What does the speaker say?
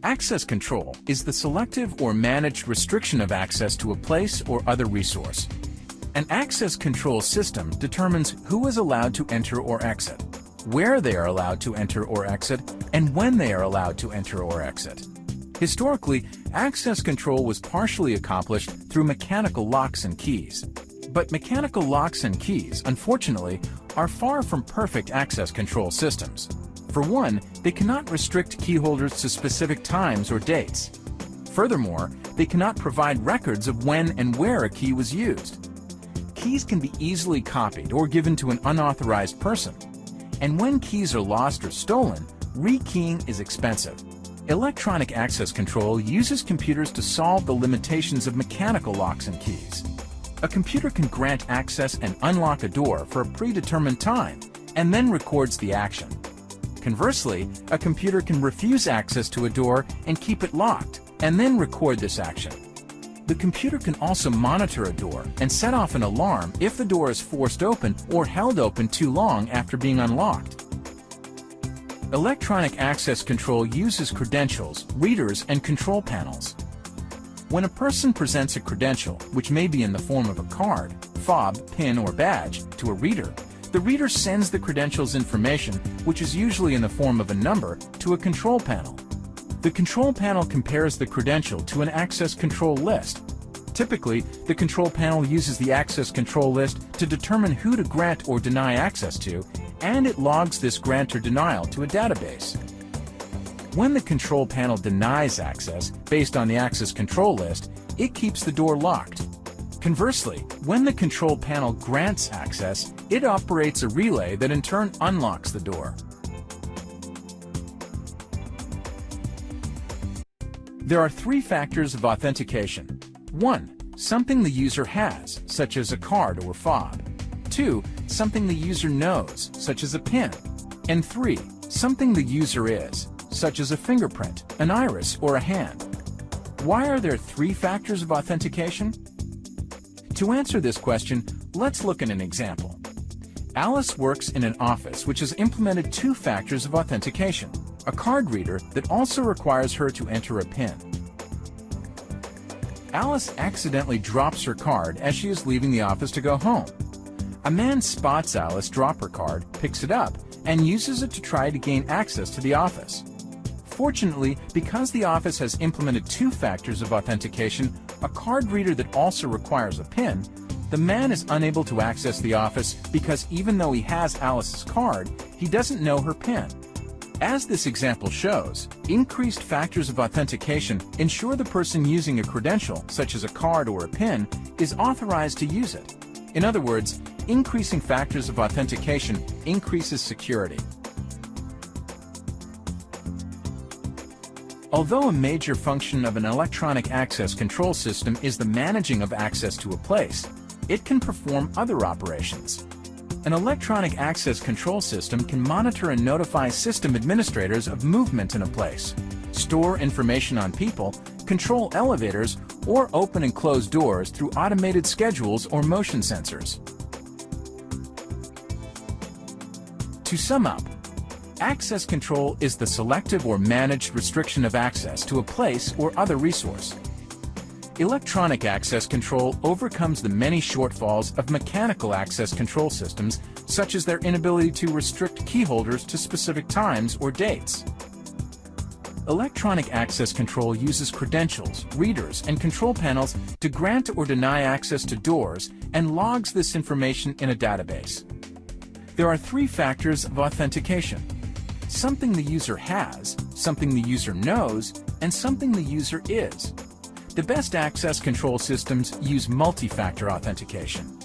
Access control is the selective or managed restriction of access to a place or other resource. An access control system determines who is allowed to enter or exit, where they are allowed to enter or exit, and when they are allowed to enter or exit. Historically, access control was partially accomplished through mechanical locks and keys. But mechanical locks and keys, unfortunately, are far from perfect access control systems. For one, they cannot restrict key holders to specific times or dates. Furthermore, they cannot provide records of when and where a key was used. Keys can be easily copied or given to an unauthorized person. And when keys are lost or stolen, rekeying is expensive. Electronic access control uses computers to solve the limitations of mechanical locks and keys. A computer can grant access and unlock a door for a predetermined time and then records the action. Conversely, a computer can refuse access to a door and keep it locked, and then record this action. The computer can also monitor a door and set off an alarm if the door is forced open or held open too long after being unlocked. Electronic access control uses credentials, readers, and control panels. When a person presents a credential, which may be in the form of a card, fob, pin, or badge, to a reader, the reader sends the credentials information, which is usually in the form of a number, to a control panel. The control panel compares the credential to an access control list. Typically, the control panel uses the access control list to determine who to grant or deny access to, and it logs this grant or denial to a database. When the control panel denies access based on the access control list, it keeps the door locked. Conversely, when the control panel grants access, it operates a relay that in turn unlocks the door. There are three factors of authentication. 1. Something the user has, such as a card or fob. 2. Something the user knows, such as a PIN. And 3. Something the user is, such as a fingerprint, an iris, or a hand. Why are there three factors of authentication? To answer this question, let's look at an example. Alice works in an office which has implemented two factors of authentication, a card reader that also requires her to enter a PIN. Alice accidentally drops her card as she is leaving the office to go home. A man spots Alice drop her card, picks it up, and uses it to try to gain access to the office. Fortunately, because the office has implemented two factors of authentication, a card reader that also requires a PIN, the man is unable to access the office because even though he has Alice's card, he doesn't know her PIN. As this example shows, increased factors of authentication ensure the person using a credential, such as a card or a PIN, is authorized to use it. In other words, increasing factors of authentication increases security. Although a major function of an electronic access control system is the managing of access to a place, it can perform other operations. An electronic access control system can monitor and notify system administrators of movement in a place, store information on people, control elevators, or open and close doors through automated schedules or motion sensors. To sum up, access control is the selective or managed restriction of access to a place or other resource. Electronic access control overcomes the many shortfalls of mechanical access control systems, such as their inability to restrict key holders to specific times or dates. Electronic access control uses credentials, readers, and control panels to grant or deny access to doors and logs this information in a database. There are three factors of authentication: something the user has, something the user knows, and something the user is. The best access control systems use multi-factor authentication.